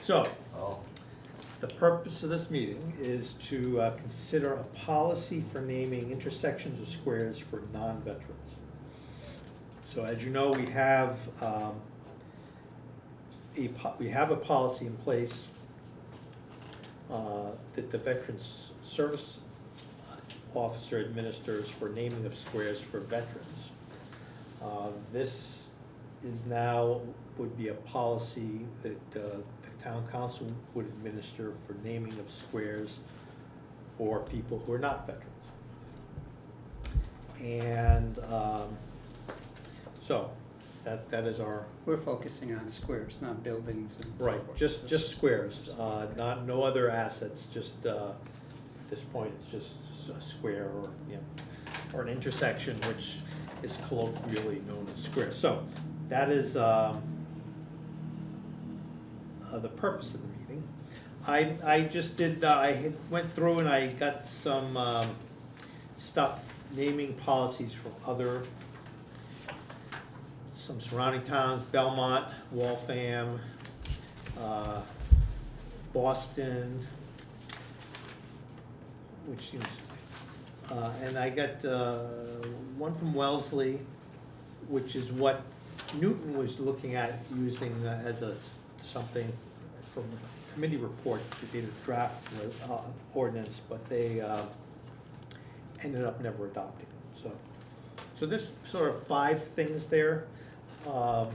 So, Oh, the purpose of this meeting is to consider a policy for naming intersections or squares for non-veterans. So as you know, we have a policy in place that the Veterans Service Officer administers for naming of squares for veterans. This is now, would be a policy that the town council would administer for naming of squares for people who are not veterans. And so, that is our, We're focusing on squares, not buildings and so right, forth. just squares, no other assets, just, at this point, it's just a square or, or an intersection, which is colloquially known as square. So, that is, the purpose of the meeting. I just did, went through and I got some, stuff, naming policies from some surrounding towns, Belmont, Waltham, Boston, which seems, and I got one from Wellesley, which is what Newton was looking at using as something from a committee report to be the draft ordinance, but they ended up never adopting it. So there's sort of 5 things there for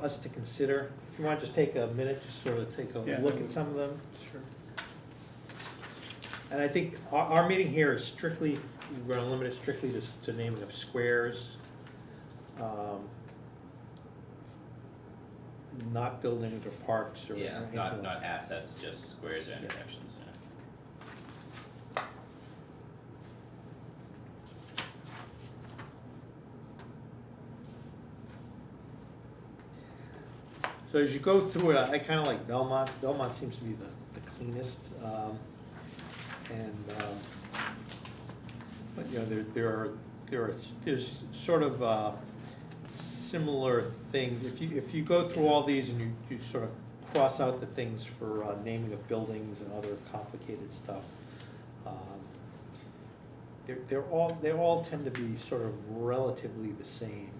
us to consider. If you want to just take a minute, just sort of take a look at some of them. Sure. And I think our meeting here is strictly, we're gonna limit it strictly to naming of squares. Not buildings or parks or Yeah, anything not like that. assets, just squares or intersections, yeah. So as you go through it, I kinda like Belmont. Belmont seems to be the cleanest. But there's sort of similar things. If you go through all these and you sort of cross out the things for naming of buildings and other complicated stuff, they all tend to be sort of relatively the same.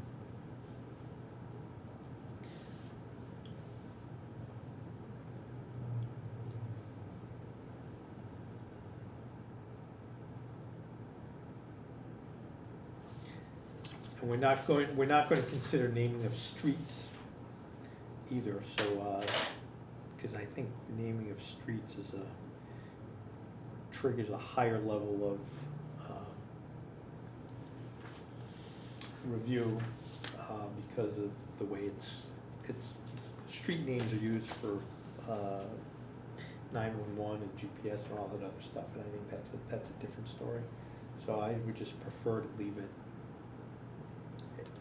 And we're not going to consider naming of streets either, so, because I think naming of streets triggers a higher level of review, because of the way it's street names are used for 911 and GPS and all that other stuff, and I think that's a different story. So I would just prefer to leave it,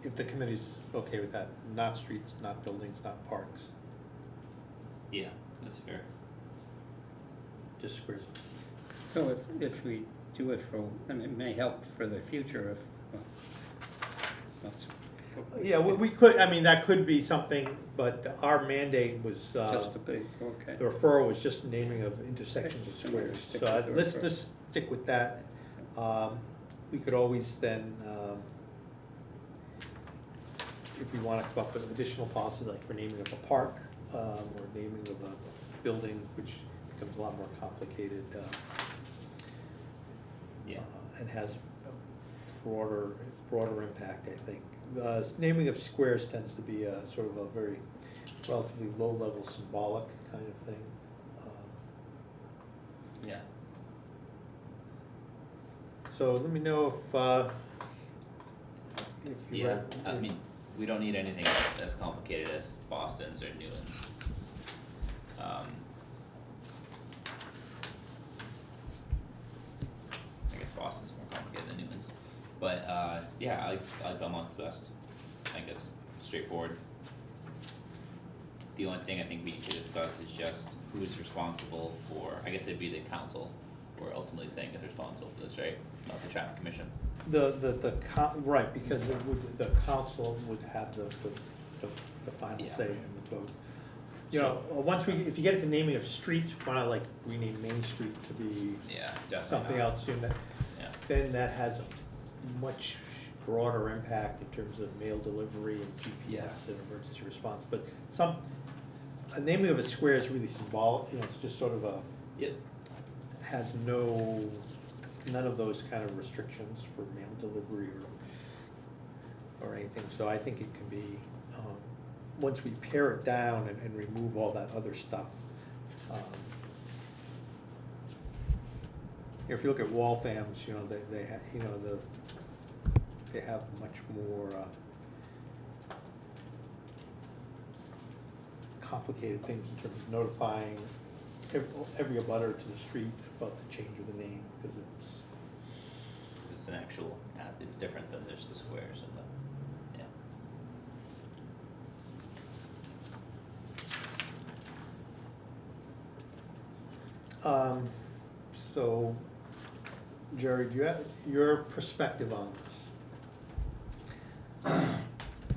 if the committee's okay with that, not streets, not buildings, not parks, Yeah, that's fair. just squares. So if we do it for, I mean, it may help for the future if, Yeah, we could, I mean, that could be something, but our mandate was, just a big, okay. the referral was just naming of intersections of Okay, so we're squares. stick So with the let's referral. stick with that. We could always then, if we wanna come up with additional policies, like for naming of a park, or naming of a building, which becomes a lot more complicated, Yeah. and has a broader impact, I think. Naming of squares tends to be a sort of a very relatively low-level symbolic kind of thing. Yeah. So let me know if you Yeah, read. I mean, we don't need anything as complicated as Boston's or Newton's. I guess Boston's more complicated than Newton's, but yeah, I like Belmont's the best. I think it's straightforward. The only thing I think we need to discuss is just who's responsible for, I guess it'd be the council, we're ultimately saying is responsible for this, right? Not the traffic commission. Right, because the council would have the final Yeah. say in the vote. You know, once if you get into naming of streets, why not like rename Main Street to be Yeah, definitely something not. else, soon that, Yeah. then that has a much broader impact in terms of mail delivery and GPS and emergency response, but a naming of a square is really symbolic, you know, it's just sort of Yep. has none of those kind of restrictions for mail delivery or anything, so I think it can be, once we pare it down and remove all that other stuff. If you look at Waltham's, you know, they have, you know, they have much more complicated things in terms of notifying every abutter to the street about the change of the name, because It's an actual app, it's different than just the squares and the, yeah. So, Jerry, do you have your perspective on this?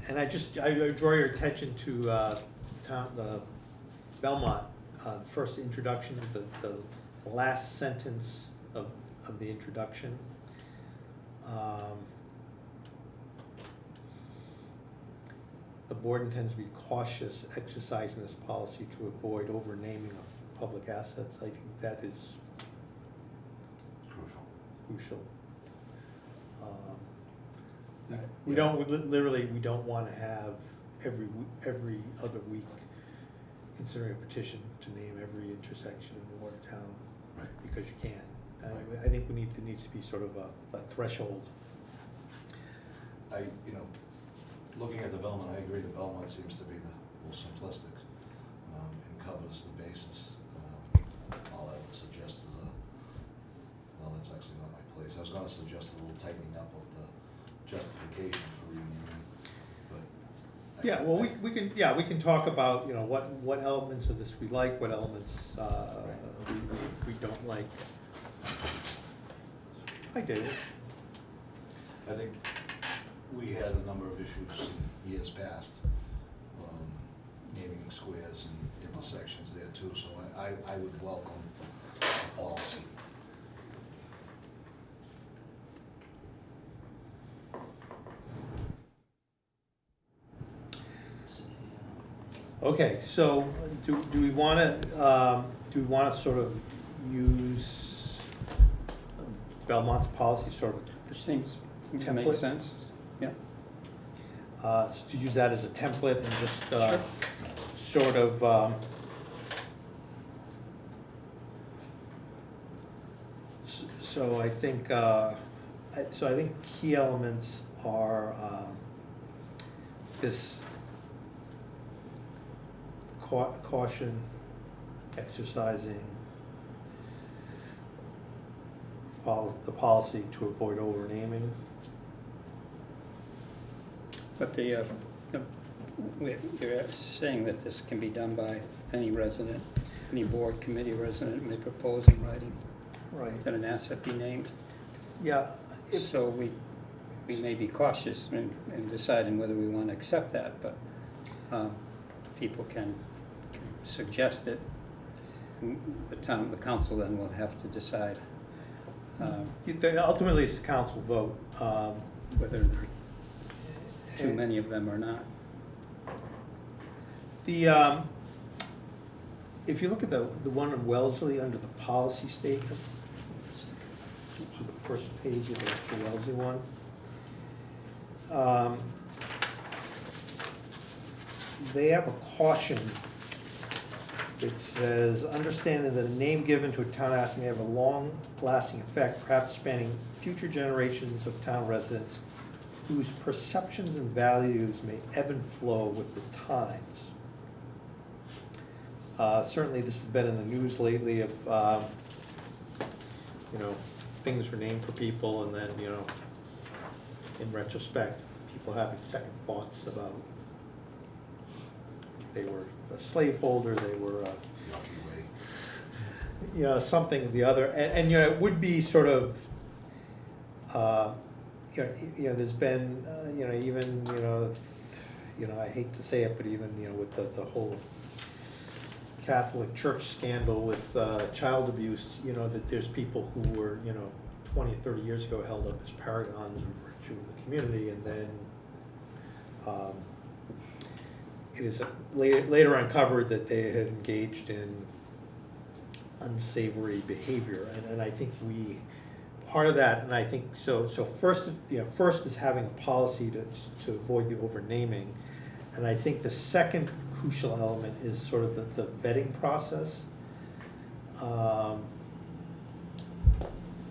And I draw your attention to the Belmont, the first introduction, the last sentence of the introduction. The board intends to be cautious exercising this policy to avoid overnaming of public assets. I think that is crucial. We don't, literally, we don't wanna have every other week considering a petition to name every intersection in Watertown. Right. Because you can. Right. I think there needs to be sort of a threshold. Looking at the Belmont, I agree, the Belmont seems to be the most simplistic, and covers the basis. All I would suggest is well, that's actually not my place. I was gonna suggest a little tightening up of the justification for renaming, but. Yeah, well, we can talk about, you know, what elements of this we like, what elements we don't like. I do. I think we had a number of issues in years past, naming squares and intersections there too, so I would welcome the policy. Okay, so do we wanna sort of use Belmont's policy sort of Seems to Template? make sense, yeah. to use that as a template and just Sure. sort of so I think key elements are this caution exercising the policy to avoid overnaming. But you're saying that this can be done by any resident, any board, committee resident may propose in writing Right. that an asset be named. Yeah. So we may be cautious in deciding whether we want to accept that, but people can suggest it. The council then will have to decide Ultimately, it's the council vote. whether there are too many of them or not. If you look at the one in Wellesley under the policy statement, to the first page of the Wellesley one, they have a caution that says, understanding that a name given to a town asset may have a long-lasting effect, perhaps spanning future generations of town residents whose perceptions and values may ebb and flow with the times. Certainly this has been in the news lately of, you know, things were named for people and then, you know, in retrospect, people having second thoughts about they were a slaveholder, they were Yucky way. you know, something or the other, and you know, it would be sort of, you know, there's been, you know, even, you know, I hate to say it, but even, you know, with the whole Catholic Church scandal with child abuse, you know, that there's people who were, you know, 20 or 30 years ago held up as paragons of virtue in the community, and then it is later uncovered that they had engaged in unsavory behavior, and I think part of that, and I think, so first, you know, first is having a policy to avoid the overnaming, and I think the second crucial element is sort of the vetting process.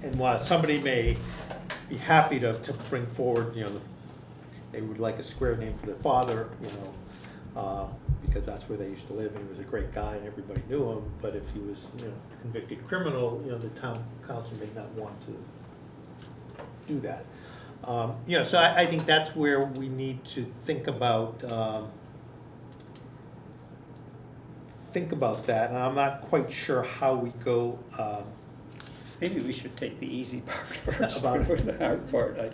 And while somebody may be happy to bring forward, you know, they would like a square name for their father, you know, because that's where they used to live, and he was a great guy and everybody knew him, but if he was, you know, a convicted criminal, you know, the town council may not want to do that. You know, so I think that's where we need to think about that, and I'm not quite sure how we go. Maybe we should take the easy part first About it. before the hard part. I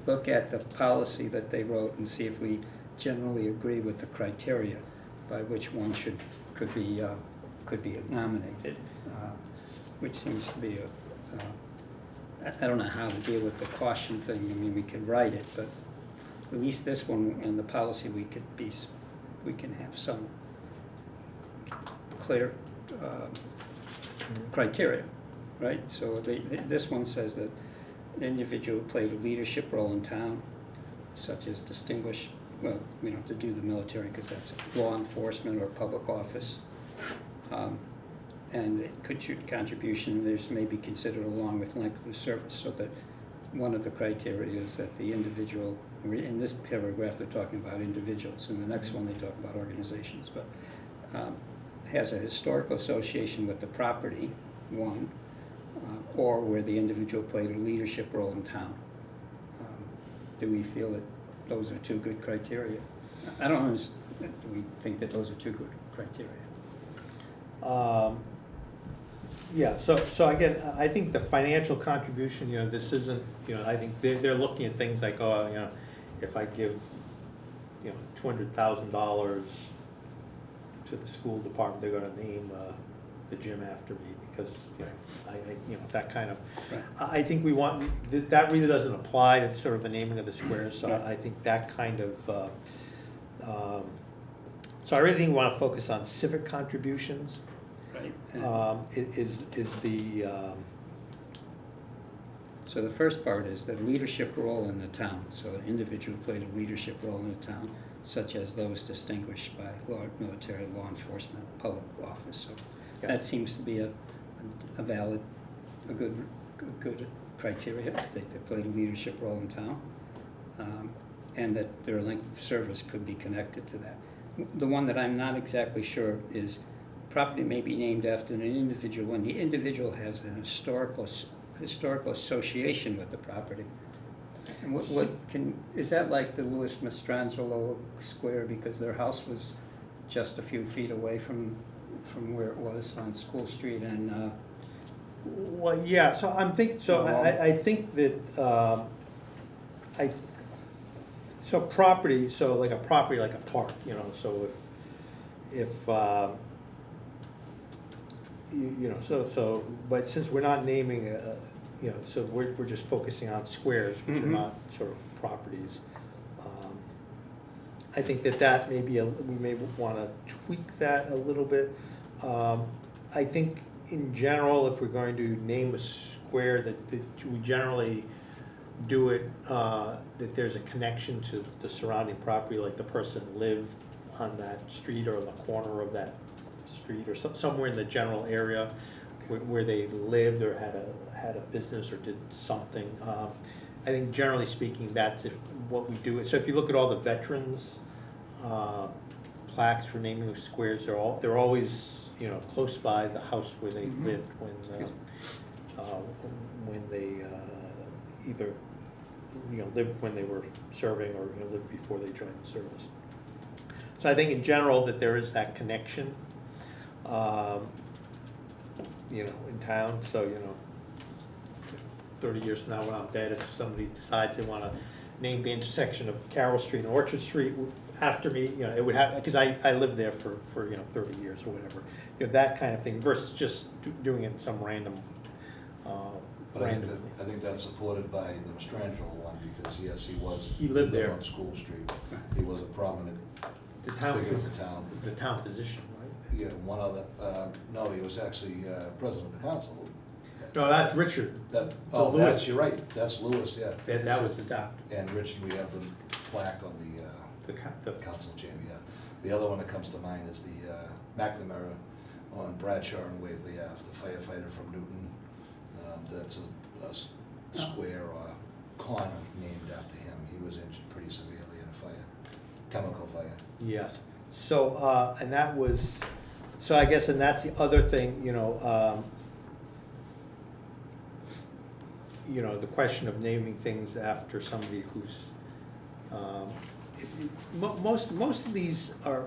look at the policy that they wrote and see if we generally agree with the criteria by which one could be nominated, which seems to be I don't know how to deal with the caution thing. I mean, we could write it, but at least this one and the policy we can have some clear criteria, right? So this one says that an individual played a leadership role in town, such as distinguished, well, we don't have to do the military because that's law enforcement or public office. And it could contribution, there's may be considered along with length of service, so that one of the criteria is that the individual, in this paragraph they're talking about individuals, in the next one they talk about organizations, but has a historical association with the property, one, or where the individual played a leadership role in town. Do we feel that those are two good criteria? I don't understand, do we think that those are two good criteria? Yeah, so again, I think the financial contribution, you know, this isn't, you know, I think they're looking at things like, oh, you know, if I give, you know, $200,000 to the school department, they're gonna name the gym after me because, you know, I you know, that kind of, Right. I think we want, that really doesn't apply to sort of the naming of the squares, so Right. I think that kind of, so I really think we wanna focus on civic contributions. Right. Is the, So the first part is the leadership role in the town, so an individual played a leadership role in the town, such as those distinguished by military, law enforcement, public office, so Yeah. that seems to be a valid, a good criteria, that they played a leadership role in town, and that their length of service could be connected to that. The one that I'm not exactly sure is property may be named after an individual when the individual has an historical association with the property. And is that like the Louis Mastrangelo Square, because their house was just a few feet away from where it was on School Street, and well, yeah, so I think that, so property, so like a property, like a park, you know, so if you know, so, but since we're not naming, you know, so we're just focusing on squares, which are Mhm. not sort of properties. I think that may be, we may wanna tweak that a little bit. I think in general, if we're going to name a square, that we generally do it, that there's a connection to the surrounding property, like the person lived on that street or on the corner of that street or somewhere in the general area where they lived or had a business or did something. I think generally speaking, that's what we do. So if you look at all the veterans plaques for naming of squares, they're always, you know, close by the house where they Mhm. lived when they either, you know, lived when they were serving or, you know, lived before they joined the service. So I think in general that there is that connection, you know, in town. So, you know, 30 years from now when I'm dead, if somebody decides they want to named the intersection of Carroll Street and Orchard Street after me, you know, it would have, because I lived there for, 30 years or whatever. You know, that kind of thing versus just doing it in some random, But I think randomly. that, I think that's supported by the Mastrangelo one, because yes, He lived there. on School Street. He was a prominent The town, figure of the town. the town physician, right? Yeah, one other, no, he was actually president of the council. No, that's Richard. That, The oh, Lewis. that's, you're right, that's Lewis, yeah. That was the top, And Richard, we have the plaque on the the council chamber, yeah. The other one that comes to mind is the McNamara on Bradshaw and Waverly Ave, the firefighter from Newton. That's a square or corner named after him. He was injured pretty severely in a fire, chemical fire. Yes, so, and that was, so I guess, and that's the other thing, the question of naming things after somebody who's, most of these are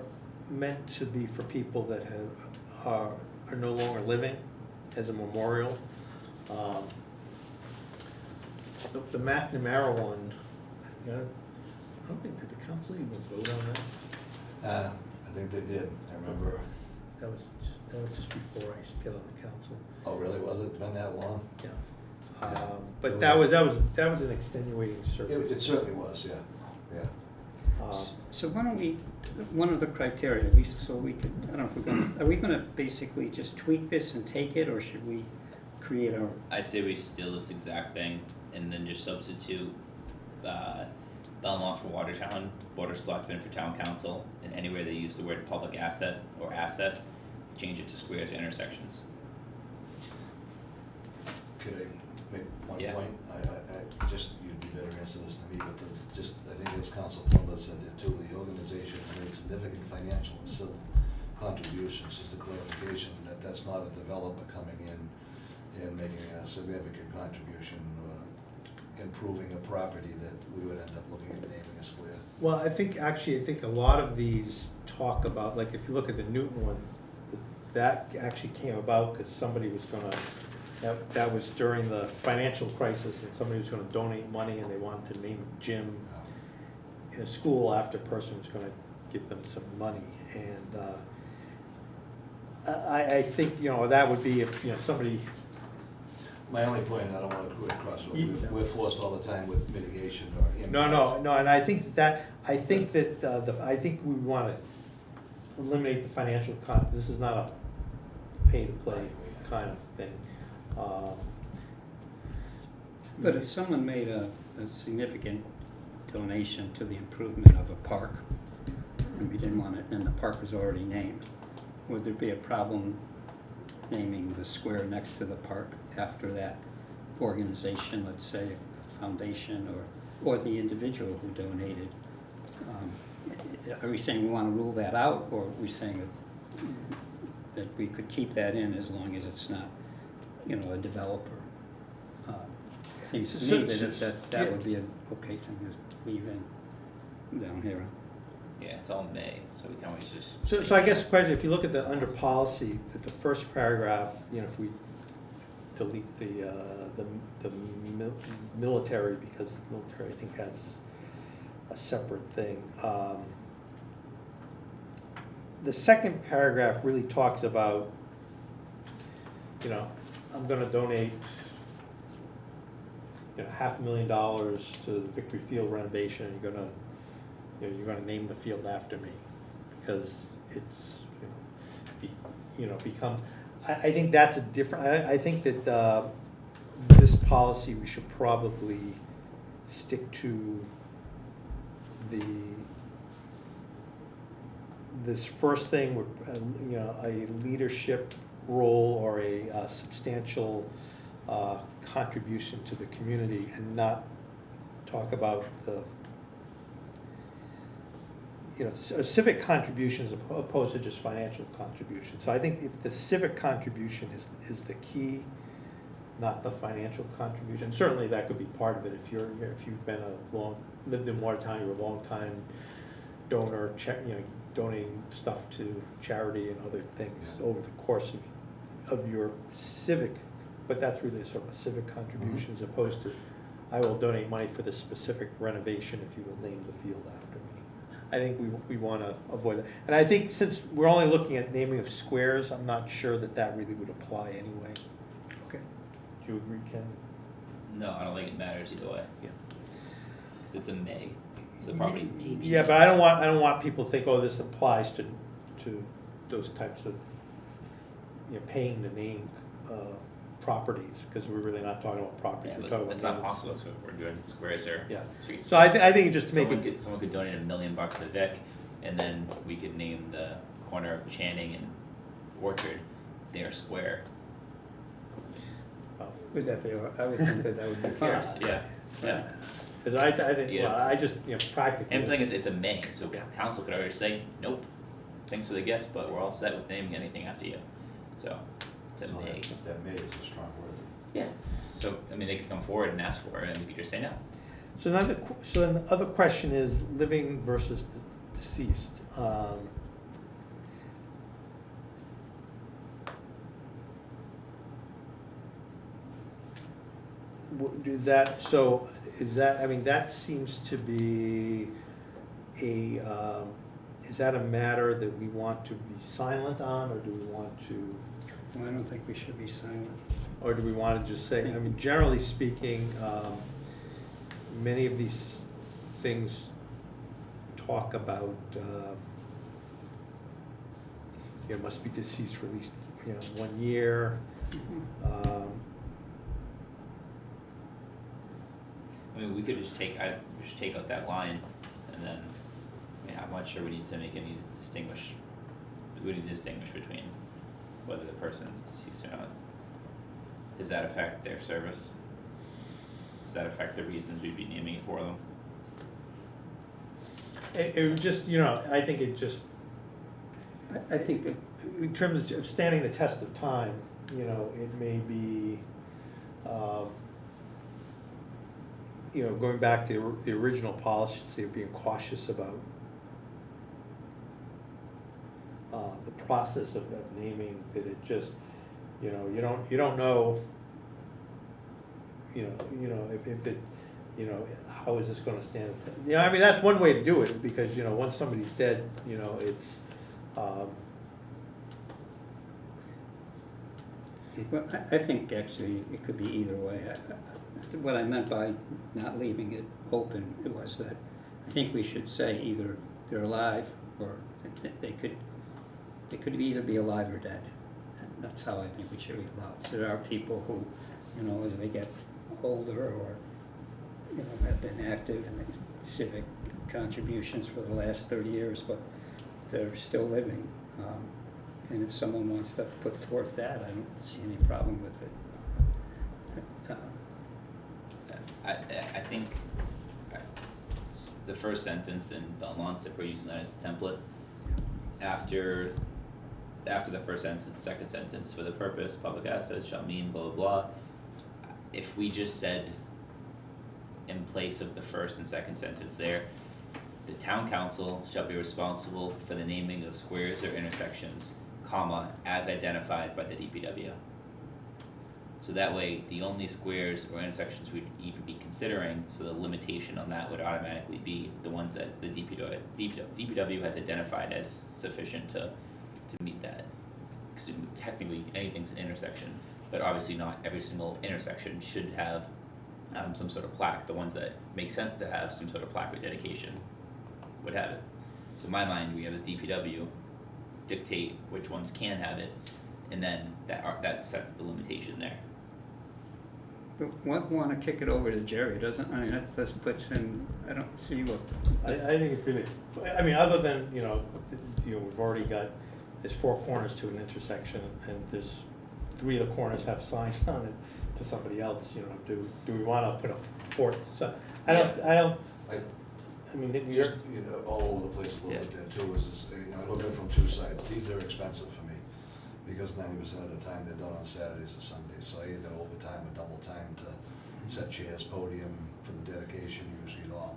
meant to be for people that are no longer living as a memorial. The McNamara one, I don't think, did the council even vote on that? I think they did, I remember. That was just before I used to get on the council, Oh, really, was it been that long? yeah. Yeah. But that was an extenuating It circumstance. certainly was, yeah, yeah. So why don't we, one of the criteria, at least so we could, I don't know if we're gonna, are we gonna basically just tweak this and take it, or should we create our, I say we steal this exact thing and then just substitute, Belmont for Watertown, Board of Selectmen for Town Council, and anywhere they use the word public asset or asset, change it to squares and intersections. Could I make one Yeah. point? I just, you'd be better answer this than me, but I think as Council Plumber said there too, the organization has made significant financial and civil contributions, just a clarification that that's not a developer coming in and making a significant contribution, improving a property that we would end up looking at naming a square. Well, I think a lot of these talk about, like, if you look at the Newton one, that actually came about because somebody was gonna, that was during the financial crisis, and somebody was gonna donate money, and they wanted to name a gym in a school after a person was gonna give them some money, and, I think, that would be if, somebody, My only point, I don't want to quit across, You- we're forced all the time with mitigation or impact. no, and I think that I think we wanna eliminate the financial this is not a pay-to-play kind of thing. but if someone made a significant donation to the improvement of a park, and we didn't want it, and the park was already named, would there be a problem naming the square next to the park after that organization, let's say a foundation or the individual who donated? Are we saying we want to rule that out, or are we saying that we could keep that in as long as it's not, a developer? Seems to me that would be an okay thing to leave in down here. Yeah, it's all May, so we can always just. So I guess the question, if you look at the under policy, that the first paragraph, if we delete the military, because the military, I think, has a separate thing. The second paragraph really talks about, I'm gonna donate, $500,000 to the Victory Field renovation, and you're gonna name the field after me, because it's, become, I think that's a different, I think that, this policy, we should probably stick to this first thing with, a leadership role or a substantial contribution to the community, and not talk about the civic contributions opposed to just financial contributions. So I think if the civic contribution is the key, not the financial contribution. Certainly that could be part of it. If you've been lived in Watertown, you're a long time donor, donating stuff to charity and other things over the course of your civic, but that's really sort of a civic contribution as opposed to I will donate money for this specific renovation if you will name the field after me. I think we wanna avoid that. And I think since we're only looking at naming of squares, I'm not sure that really would apply anyway. Okay. Do you agree, Ken? No, I don't think it matters either way, Yeah. cause it's a may, so the property may be. Yeah, but I don't want people to think, oh, this applies to those types of, you know, paying to name, properties, because we're really not talking about properties, Yeah, we're but talking about. that's not names. possible, so we're doing squares or Yeah. streets. So I think just to make it, Someone could donate $1 million to Vic, and then we could name the corner of Channing and Orchard their square. Would that be, I would think that would be Who fine. cares? Yeah, yeah. because I think, Yeah. well, I just, you know, practically. And the thing is, it's a may, so Yeah. council could already say, nope, thanks for the gift, but we're all set with naming anything after you. So, it's a So may. that may is a strong word. Yeah, so, I mean, they could come forward and ask for it, and we could just say no. So then the other question is living versus deceased. I mean, that seems to be is that a matter that we want to be silent on, or do we want to, Well, I don't think we should be silent. or do we want to just say, I mean, generally speaking, many of these things talk about, you know, must be deceased for at least, you know, 1 year. I mean, we could just take out that line, and then, I mean, I'm not sure we need to make any we need to distinguish between whether the person is deceased or not. Does that affect their service? Does that affect the reasons we'd be naming it for them? It would just, you know, I think it just, I think that, in terms of standing the test of time, you know, it may be, you know, going back to the original policy of being cautious about the process of naming, that it just, you know, you don't know, you know, if it, you know, how is this gonna stand? You know, I mean, that's one way to do it, because, you know, once somebody's dead, you know, it's, well, I think actually it could be either way. What I meant by not leaving it open was that I think we should say either they're alive or they could either be alive or dead. That's how I think we should read it. So there are people who, you know, as they get older or, you know, have been active in civic contributions for the last 30 years, but they're still living. And if someone wants to put forth that, I don't see any problem with it. I think the first sentence in Belmont's, if we're using that as a template, after the first sentence, second sentence, for the purpose, public assets shall mean blah blah blah. If we just said in place of the first and second sentence there, the town council shall be responsible for the naming of squares or intersections, comma, as identified by the DPW. So that way, the only squares or intersections we'd even be considering, so the limitation on that would automatically be the ones that the DPW has identified as sufficient to meet that. 'Cause technically, anything's an intersection, but obviously not every single intersection should have some sort of plaque. The ones that make sense to have some sort of plaque or dedication would have it. So in my mind, we have the DPW dictate which ones can have it, and then that sets the limitation there. But want to kick it over to Jerry, doesn't, I mean, that puts in, I don't see what. I think it's really, I mean, other than, you know, we've already got, there's 4 corners to an intersection, and there's 3 of the corners have signs on it to somebody else, you know, do we wanna put a 4th sign? I mean, you're, Just, you know, all over the place a little Yeah. bit there too, is, you know, I look at it from 2 sides. These are expensive for me, because 90% of the time they're done on Saturdays or Sundays, so I either overtime or double time to set chairs, podium for the dedication, usually at all.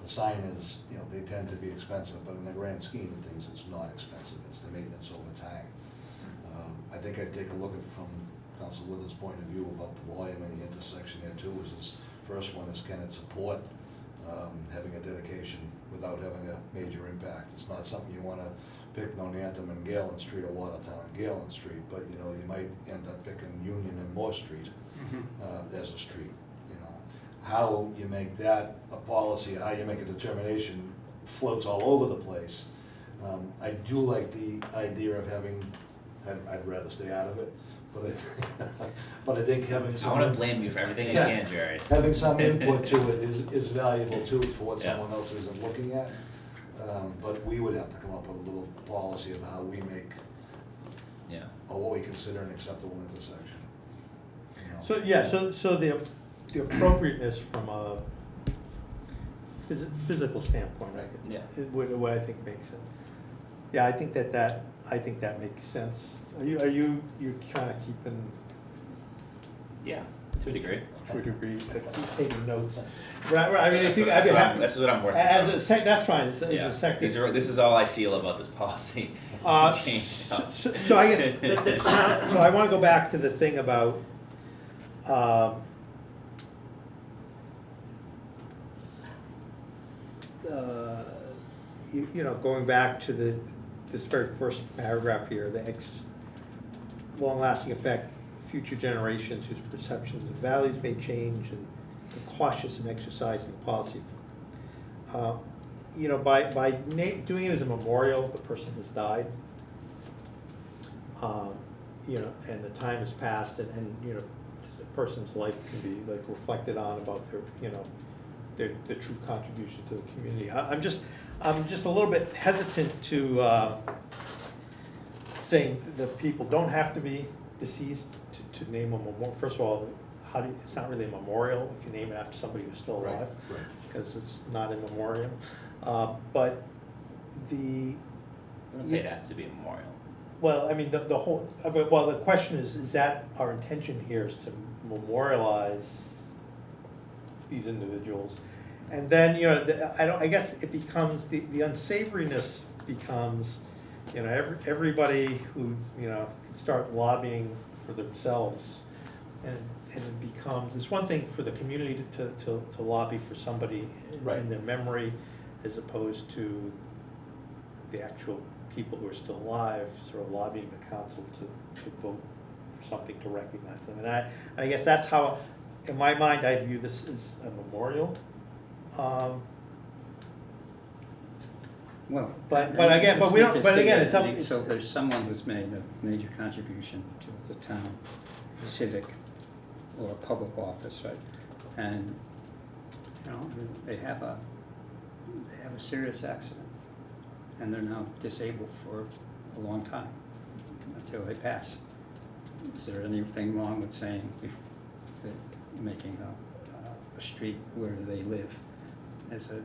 The sign is, you know, they tend to be expensive, but in the grand scheme of things, it's not expensive, it's the maintenance over time. I think I'd take a look at, from Council Withers' point of view, about the volume and the intersection there too, is First one is, can it support having a dedication without having a major impact? It's not something you want to pick Nonantum and Galen Street or Watertown and Galen Street, but you know, you might end up picking Union and Moore Street as a street. You know, how you make that a policy, how you make a determination floats all over the place. I do like the idea of having, I'd rather stay out of it, but I think having I some. wanna blame you for everything I Yeah. can, Jerry. Having some input to it is valuable too for what Yeah. someone else isn't looking at. But we would have to come up with a little policy of how we make, Yeah. or what we consider an acceptable intersection. You know? So, yeah, so the appropriateness from a physical standpoint, I guess, Yeah. is what I think makes sense. Yeah, I think that makes sense. You kind of keeping, Yeah, to a degree. to a degree, taking notes. Right, I mean, if you, That's I'd be what happy. this is what I'm working As on. a that's fine, as Yeah. a secretary. This is all I feel about this policy. Changed up. So I guess, so I wanna go back to the thing about, you know, going back to this very first paragraph here, the long-lasting effect, future generations whose perceptions and values may change, and the cautious in exercising the policy. You know, by doing it as a memorial, the person has died. You know, and the time has passed, and you know, the person's life can be like reflected on about their, you know, their true contribution to the community. I'm just a little bit hesitant to saying that people don't have to be deceased to name a memorial. First of all, it's not really a memorial if you name it after somebody who's still Right, alive, right. because it's not a memoriam. But I wouldn't say it has to be a memorial. well, I mean, the whole, well, the question is that our intention here is to memorialize these individuals? And then, you know, I guess it becomes, the unsavoriness becomes, you know, everybody who, you know, can start lobbying for themselves. And it becomes, it's one thing for the community to lobby for somebody Right. in their memory, as opposed to the actual people who are still alive, sort of lobbying the council to vote for something to recognize them. And I guess that's how, in my mind, I view this as a memorial. Well. But I again, just we don't- think but again, it's it's big, up- so there's someone who's made a major contribution to the town, civic or public office, right? And, you know, they have a serious accident, and they're now disabled for a long time, until they pass. Is there anything wrong with saying, making a street where they live as a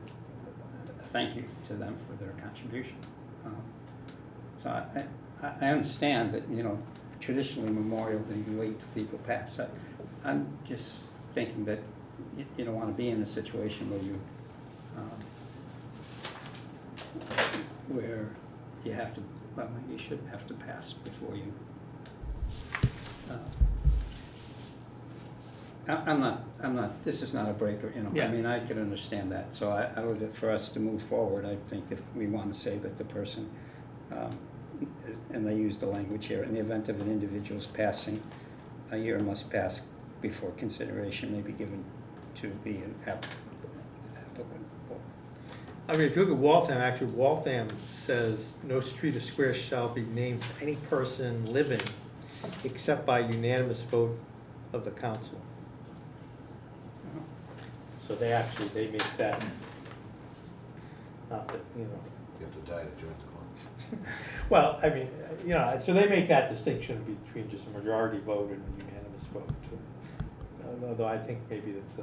thank you to them for their contribution? So I understand that, you know, traditionally memorial, you wait till people pass. I'm just thinking that you don't want to be in a situation where you have to, well, maybe you shouldn't have to pass before you. I'm not, this is not a breaker, you know, Yeah. I mean, I could understand that, so I would, for us to move forward, I think if we want to say that the person, and they use the language here, in the event of an individual's passing, a year must pass before consideration may be given to be an applicant. I mean, if you look at Waltham, actually, Waltham says, no street or square shall be named for any person living except by unanimous vote of the council. So they make that, not that, you know. You have to die to join the club. Well, I mean, you know, so they make that distinction between just a majority vote and a unanimous vote. Although I think maybe that's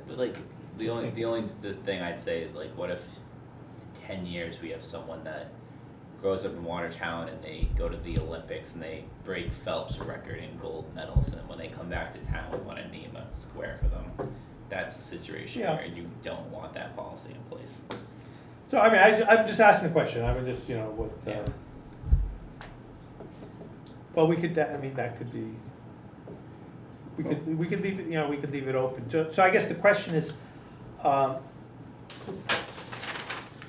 But like, the only thing I'd say is like, what if in 10 years we have someone that grows up in Watertown and they go to the Olympics and they break Phelps' record in gold medals, and when they come back to town we want to name a square for them. That's the situation Yeah. where you don't want that policy in place. So, I mean, I'm just asking the question, I mean, just, you know, what, Yeah. well, we could, I mean, that could be, We could leave it, you know, we could leave it open. So I guess the question is,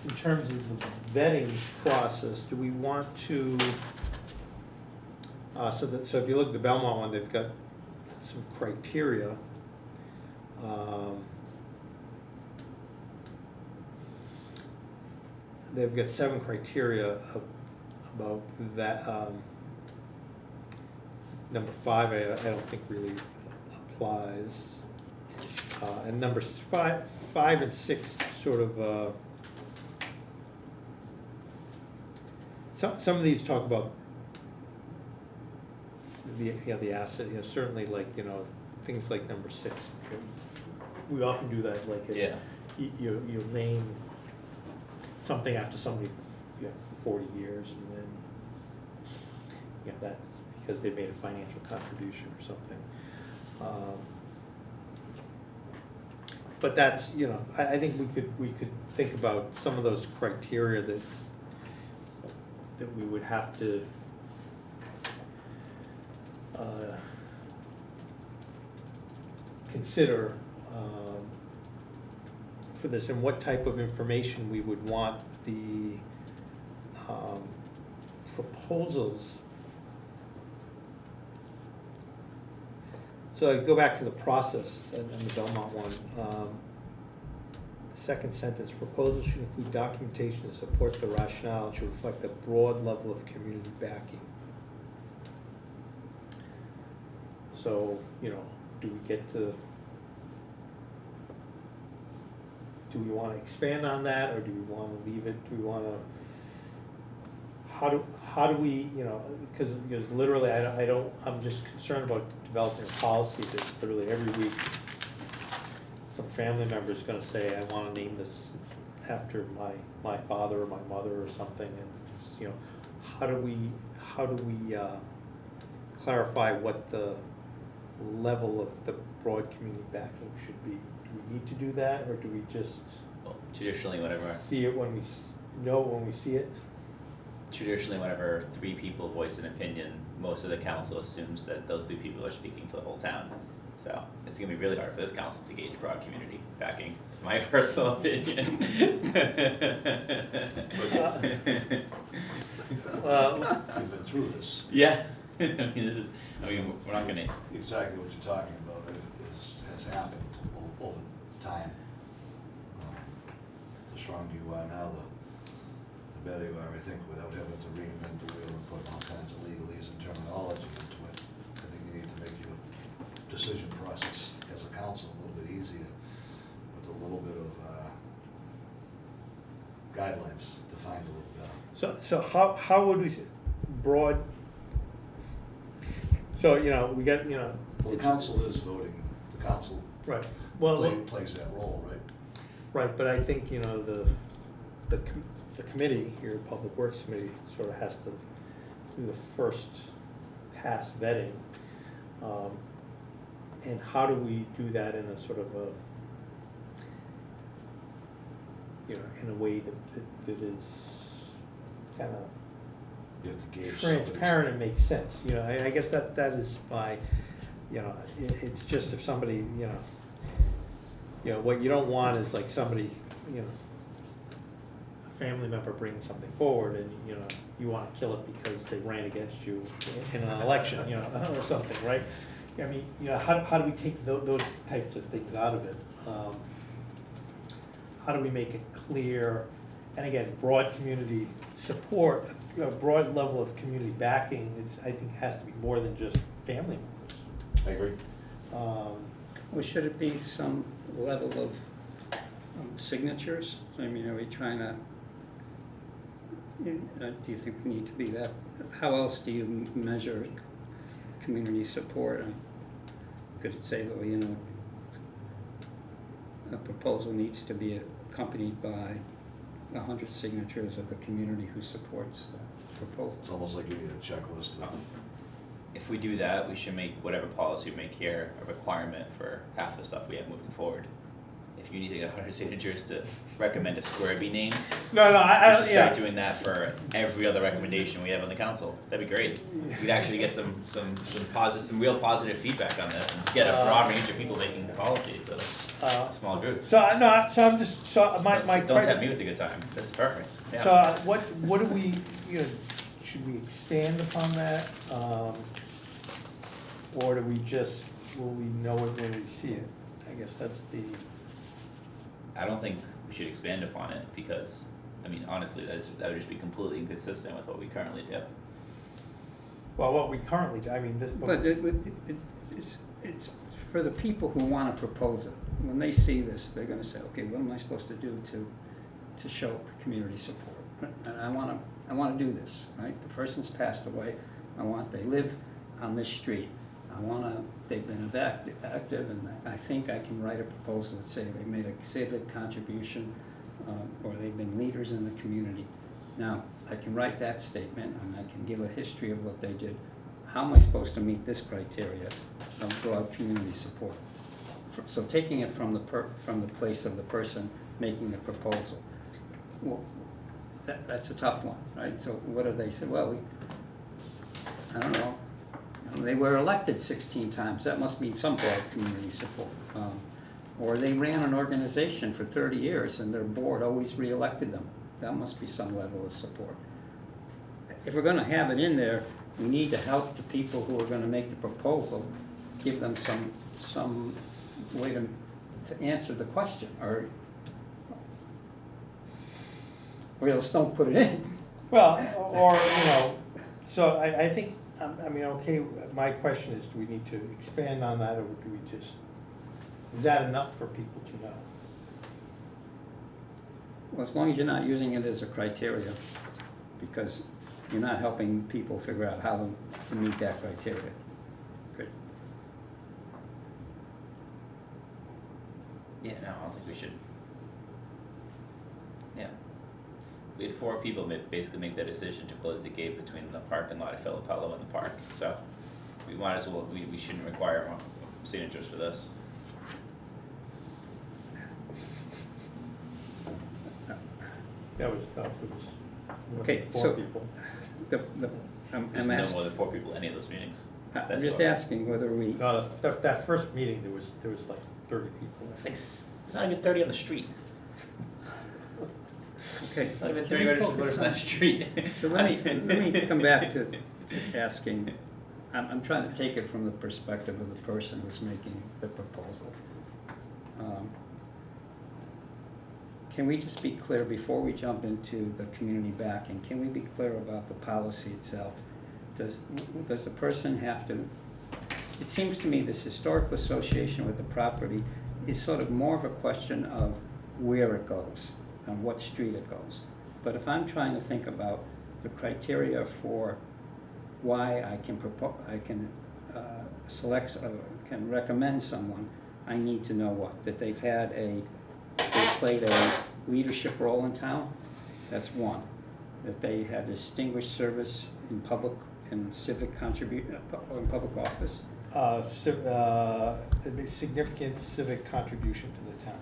in terms of the vetting process, do we want to, so if you look at the Belmont one, they've got some criteria. They've got 7 criteria about that. Number 5, I don't think really applies. And numbers 5 and 6 sort of, some of these talk about the asset, certainly like, things like number 6. We often do that, like, Yeah. you name something after somebody, for 40 years, and then, that's because they made a financial contribution or something. But that's, I think we could think about some of those criteria that we would have to consider for this, and what type of information we would want the proposals. So I go back to the process and the Belmont one. The second sentence, proposals should include documentation to support the rationale and should reflect a broad level of community backing. So, do we get to, do we want to expand on that, or do we want to leave it? Do we want to, how do we, because literally I'm just concerned about developing a policy that literally every week some family member is going to say, I want to name this after my father or my mother or something, and it's, how do we clarify what the level of the broad community backing should be? Do we need to do that, or do we just Well, traditionally, whenever see it when we know when we see it? 3 people voice an opinion, most of the council assumes that those 3 people are speaking for the whole town. So it's gonna be really hard for this council to gauge broad community backing, my personal opinion. We've been through this. Yeah, we're not gonna, Exactly what you're talking about has happened over time. The stronger you are now, the better you are, I think, without having to reinvent the wheel and put all kinds of legalese and terminology into it. I think you need to make your decision process as a council a little bit easier with a little bit of guidelines defined a little better. So how would we, broad, so, we got, Well, the council is voting, the council right, well, plays that role, right? right, but I think, the committee here, Public Works Committee, sort of has to do the first pass vetting. And how do we do that in a sort of in a way that is kind of You have to gauge transparent and makes sense, I guess that is my, it's just if somebody, what you don't want is like somebody, a family member brings something forward and, you want to kill it because they ran against you in an election, or something, right? I mean, how do we take those types of things out of it? How do we make it clear, and again, broad community support, a broad level of community backing I think has to be more than just family members. I agree. Well, should it be some level of signatures? I mean, are we trying to, do you think we need to be that? How else do you measure community support? Could it say that, a proposal needs to be accompanied by 100 signatures of the community who supports the proposal? It's almost like you need a checklist of if we do that, we should make whatever policy we make here a requirement for half the stuff we have moving forward. if you need to get 100 signatures to recommend a square be named, No, I we don't, should start doing that for every other recommendation we have on the council. That'd be great. We'd actually get some real positive feedback on this and get a broad range of people making policy instead of a small group. So, no, so I'm just, so my Don't question. tap me with a good time. That's perfect. Yeah. So what do we, should we expand upon that? Or do we just, will we know it when we see it? I guess that's the, I don't think we should expand upon it because, I mean, honestly, that would just be completely inconsistent with what we currently do. well, what we currently do, I mean, this. But it's for the people who wanna propose it. When they see this, they're gonna say, okay, what am I supposed to do to show community support? And I wanna do this, right? The person's passed away, they live on this street. They've been active, and I think I can write a proposal that say they made a civic contribution, or they've been leaders in the community. Now, I can write that statement, and I can give a history of what they did. How am I supposed to meet this criteria of broad community support? So taking it from the place of the person making the proposal, well, that's a tough one, right? So what do they say? Well, I don't know. They were elected 16 times, that must mean some broad community support. Or they ran an organization for 30 years and their board always re-elected them. That must be some level of support. If we're gonna have it in there, we need to help the people who are gonna make the proposal, give them some way to answer the question, or else don't put it in. Well, or, so I think, okay, my question is, do we need to expand on that, or do we just, is that enough for people to know? Well, as long as you're not using it as a criteria, because you're not helping people figure out how to meet that criteria. Good. Yeah, no, I don't think we should. Yeah. We had 4 people basically make that decision to close the gate between the parking lot at Filipello and the park, so we might as well, we shouldn't require signatures for this. That was, Okay, 4 so- people. I'm There's no asking, more than 4 people in any of those meetings. I'm That's just what- asking whether we, No, that first meeting, there was like 30 people. It's like, there's not even 30 on the street. okay. There's not even can 30 we registered focus voters on on- that street. So let me come back to asking, I'm trying to take it from the perspective of the person who's making the proposal. Can we just be clear, before we jump into the community backing, can we be clear about the policy itself? Does the person have to, it seems to me this historical association with the property is sort of more of a question of where it goes, on what street it goes. But if I'm trying to think about the criteria for why I can can recommend someone, I need to know what, that they played a leadership role in town, that's one. That they had distinguished service in public and civic or in public office. Significant civic contribution to the town.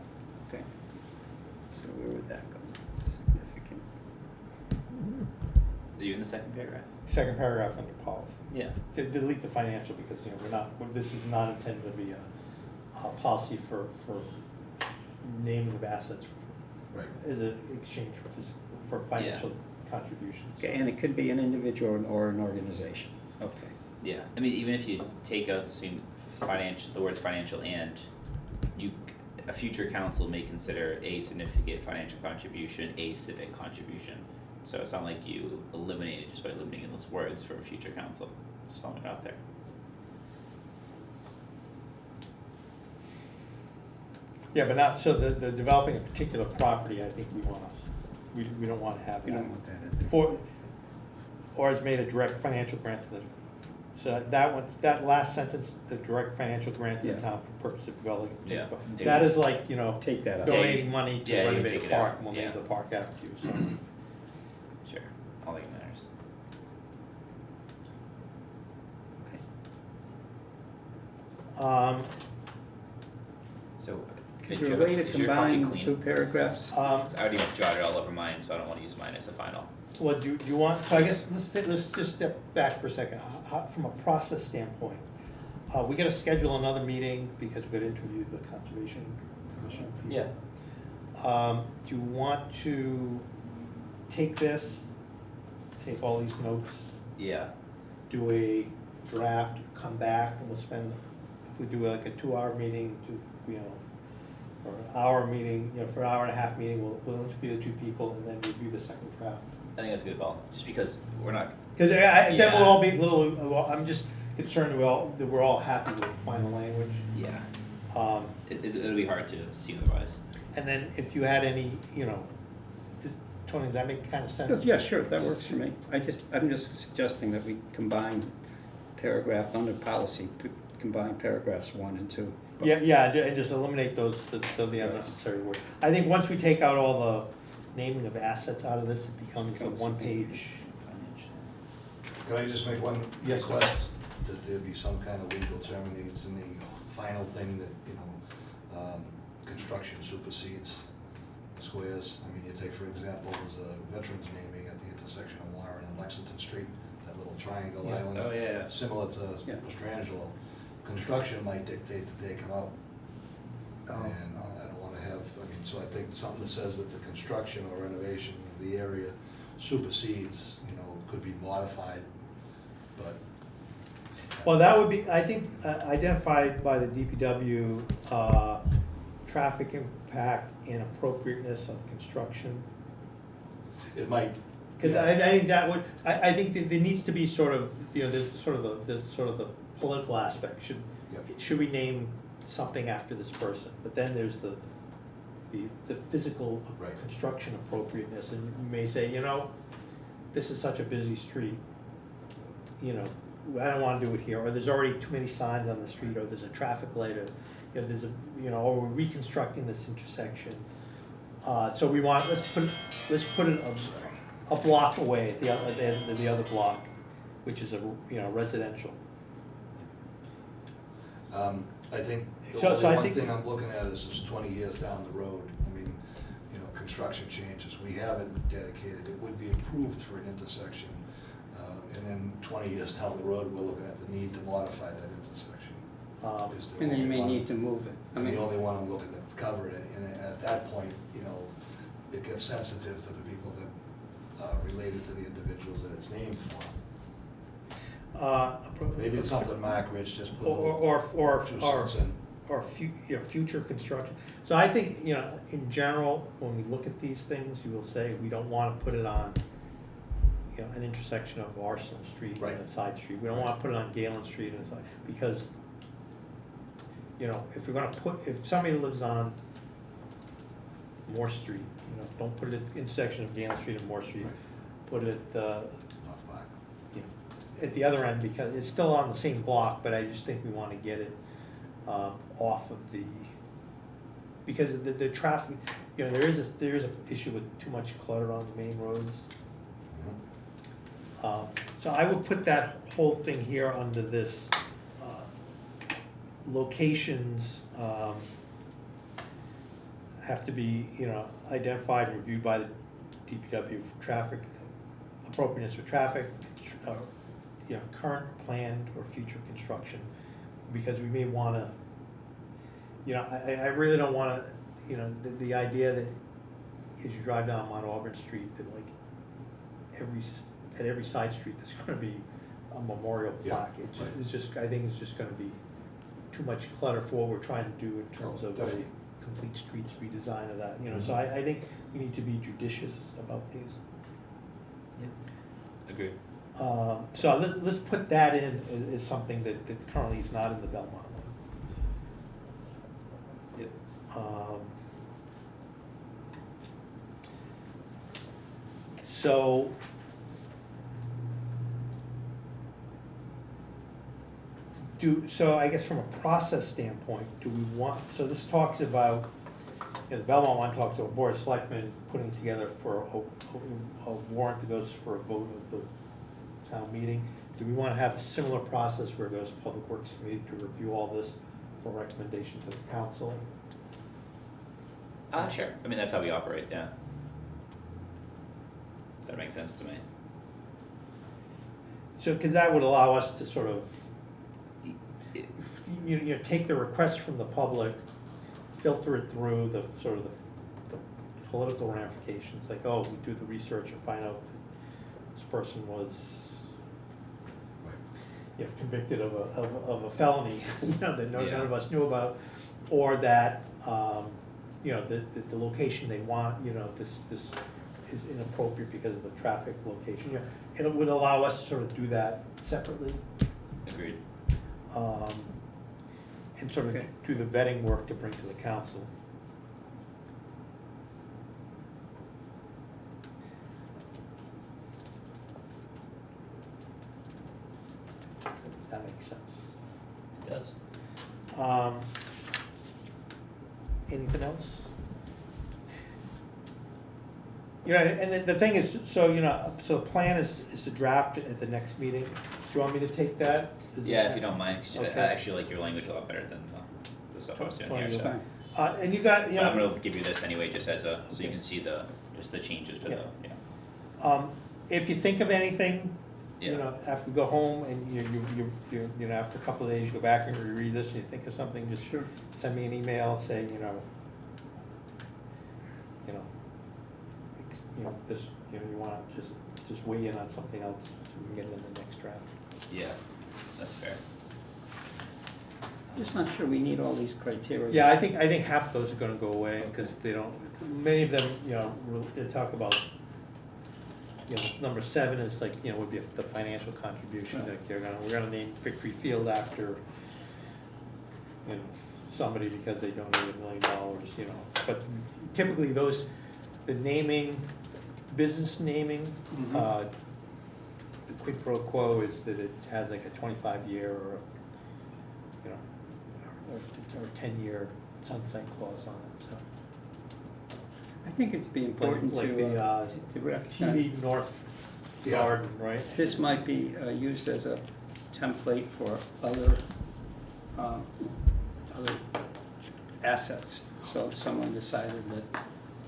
Okay. So where would that go? Significant. Are you in the second paragraph? Second paragraph under policy. Yeah. Delete the financial, because, this is not intended to be a policy for naming of assets Right. as an exchange for financial contributions. Okay, and it could be an individual or an organization. Okay. Yeah, I mean, even if you take out the words financial and, a future council may consider a significant financial contribution a civic contribution. So it's not like you eliminate it just by eliminating those words for a future council, just throwing it out there. Yeah, but not, so the developing a particular property, I think we don't wanna have that. You don't want that in there. Or has made a direct financial grant to the, so that last sentence, the direct financial grant to the Yeah. town for purpose of developing. Yeah. That is like, Take that out. donating money to Yeah, you renovate take a it out. park, and we'll name Yeah. the park after you, so. Sure, all that matters. Okay. So, Is there a way to Is your copy combine clean? two paragraphs? I already jotted all over mine, so I don't wanna use mine as a final. Well, do you want, so I guess, let's just step back for a second. From a process standpoint, we gotta schedule another meeting because we gotta interview the Conservation Commission people. Do you want to take all these notes, Yeah, do a draft, come back, and we'll spend, if we do like a 2-hour meeting, or an hour meeting, for an hour and a half meeting, we'll interview the 2 people and then review the second draft. I think that's a good call, just because we're not, Because then Yeah. we'll all be a little, well, I'm just concerned that we're all happy with the final language. yeah, Um, it'll be hard to see otherwise. And then if you had any, Tony, does that make kind of sense? Yeah, sure, that works for me. I'm just suggesting that we combine paragraph, under policy, combine paragraphs 1 and 2. Yeah, and just eliminate the unnecessary words. I think once we take out all the naming of assets out of this, it becomes a one-page. Can I just make one Yes, sir. request? That there be some kind of legal terminates in the final thing that, construction supersedes the squares. I mean, you take, for example, there's a veterans naming at the intersection of Warren and Lexington Street, that little triangle Yeah. island. Oh, yeah. Similar to Yeah. Mastrangelo. Construction might dictate that they come out. Oh. And I don't wanna have, so I think something that says that the construction or renovation of the area supersedes, could be modified, but. Well, that would be, I think, identified by the DPW, traffic impact and appropriateness of construction. It might. Because I think that would, I think that there needs to be sort of, there's sort of the political aspect. Yep. Should we name something after this person? But then there's the physical Right. construction appropriateness, and you may say, this is such a busy street, I don't wanna do it here, or there's already too many signs on the street, or there's a traffic light, or, or we're reconstructing this intersection. So we want, let's put it a block away at the end of the other block, which is residential. I think the So only I one think- thing I'm looking at is 20 years down the road. Construction changes, we have it dedicated, it would be approved for an intersection. And then 20 years down the road, we're looking at the need to modify that intersection. Is the And then you only may one- need to move it. And the only one I'm looking to cover it, and at that point, it gets sensitive to the people that are related to the individuals that it's named for. Maybe it's something Mark Rich just put a little 2 cents in. or future construction. So I think, in general, when we look at these things, you will say, we don't wanna put it on, an intersection of Arsenal Street Right. and a side street. We don't wanna put it on Galen Street and a side, because, if we're gonna if somebody lives on Moore Street, don't put it at the intersection of Galen Street and Moore Street. Right. Put it at North Park. at the other end, because it's still on the same block, but I just think we wanna get it off of because of the traffic, there is a issue with too much clutter on the main roads. Mhm. So I would put that whole thing here under this, locations, have to be, identified and reviewed by the DPW for traffic, appropriateness for traffic, current, planned, or future construction, because we may wanna, I really don't wanna, the idea that as you drive down Mount Auburn Street, that like at every side street, there's gonna be a memorial Yeah, plaque. right. It's just, I think it's just gonna be too much clutter for what we're trying to do in terms Oh, of a definitely. complete streets redesign of that, so Mhm. I think we need to be judicious about these. Agreed. So let's put that in as something that currently is not in the Belmont one. Yep. So so I guess from a process standpoint, do we want, so this talks about, the Belmont one talks about Board of Selectmen putting together for a warrant that goes for a vote of the town meeting. Do we want to have a similar process where it goes to Public Works Committee to review all this for recommendation to the council? Sure, I mean, that's how we operate, yeah. That makes sense to me. So, cause that would allow us to sort of, It- you know, take the request from the public, filter it through the sort of the political ramifications, like, oh, we do the research and find out that this person was, Right. you know, convicted of a felony, you know, that none Yeah. of us knew about, or that, you know, the location they want, you know, this is inappropriate because of the traffic location, you know, it would allow us to sort of do that separately, Agreed. and sort of Okay. do the vetting work to bring to the council. That makes sense. It does. Anything else? You know, and the thing is, so, you know, so the plan is to draft it at the next meeting. Do you want me to take that? Is Yeah, that- if you don't mind, 'cause I Okay. actually like your language a lot better than the stuff I was doing here, Fine. so. And you got, you But I'm know, gonna give you this anyway, just as a, so you Okay. can see just the changes for Yeah. yeah. if you think of anything, you Yeah. know, after we go home and you know, after a couple of days, you go back and reread this and you think of something, just Sure. send me an email saying, you know, this, you know, you wanna just weigh in on something else, so we can get it in the next draft. Yeah, that's fair. Just not sure we need all these criteria. Yeah, I think half of those are gonna go away, because they don't, many of them, you know, they talk about, you know, number 7 is like, you know, would be the financial contribution, Right. like we're gonna name Victory Field after, you know, somebody because they donated $1 million, you know, but typically those, the naming, business naming, Mhm. the quid pro quo is that it has like a 25-year or, you know, or 10-year sunset clause on it, so. I think it'd be important Like to the recognize, TV North Yeah. Garden, right? this might be used as a template for other assets. So if someone decided that,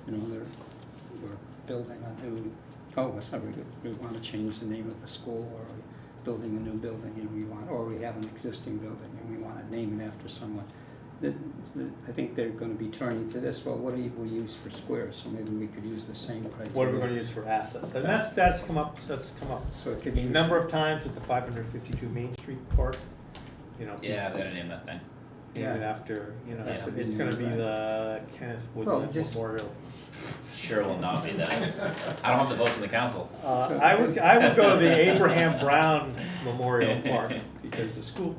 you know, we're building a new, that's not very good, we wanna change the name of the school, or we're building a new building and we want, or we have an existing building and we wanna name it after someone. I think they're gonna be turning to this, well, what do we use for squares, so maybe we could use the same criteria. What are we gonna use for assets? And that's come up So it could a use. number of times with the 552 Main Street Park, you know. Yeah, we gotta name that thing. Name it Yeah. after, you know, Yeah. it's gonna be the Kenneth Woodland just- Memorial. Sure will not be that. I don't have the votes in the council. I would go to the Abraham Brown Memorial Park, because the school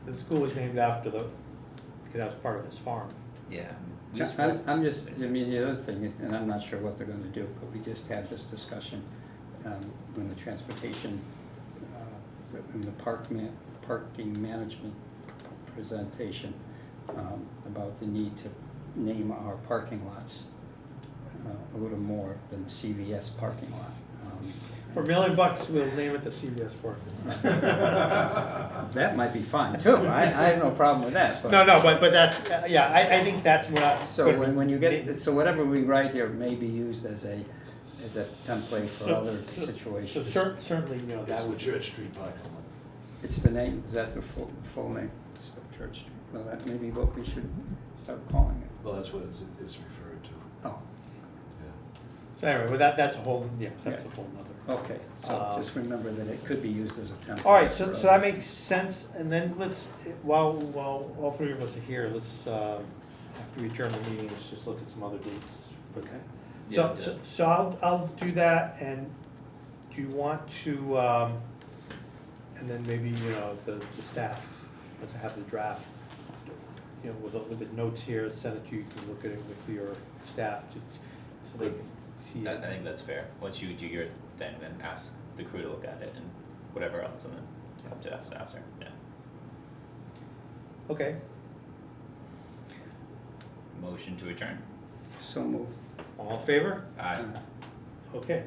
was named after because that was part of his farm. Yeah. I'm just, I mean, the other thing is, and I'm not sure what they're gonna do, but we just had this discussion when the transportation, in the parking management presentation, about the need to name our parking lots a little more than the CVS parking lot. For $1 million, we'll name it the CVS Park. That might be fine too, I have no problem with that, but. No, but that's, yeah, I think that's what. So when you get, so whatever we write here may be used as a template for other situations. So certainly, you know, That's that the would. Church Street parking lot. It's the name, is that the full name? It's the Church Street. Well, that may be what we should start calling it. Well, that's what it's referred to, Oh, yeah. So anyway, but that's a whole, that's a Yeah. whole nother. okay, so just remember that it could be used as a template. All right, so for that other- makes sense, and then let's, while all three of us are here, let's, after we adjourn the meeting, let's just look at some other dates. Okay. Yeah, So I'll do that, and do you want to, and then maybe, you know, the staff, once I have the draft, you know, with the notes here, send it to you, you can look at it with your staff, just so they can see I it. think that's fair. Once you do your thing, then ask the crew to look at it and whatever else, and then come to us after, yeah. Okay, Motion to adjourn. So moved. all in favor? Aye. Okay,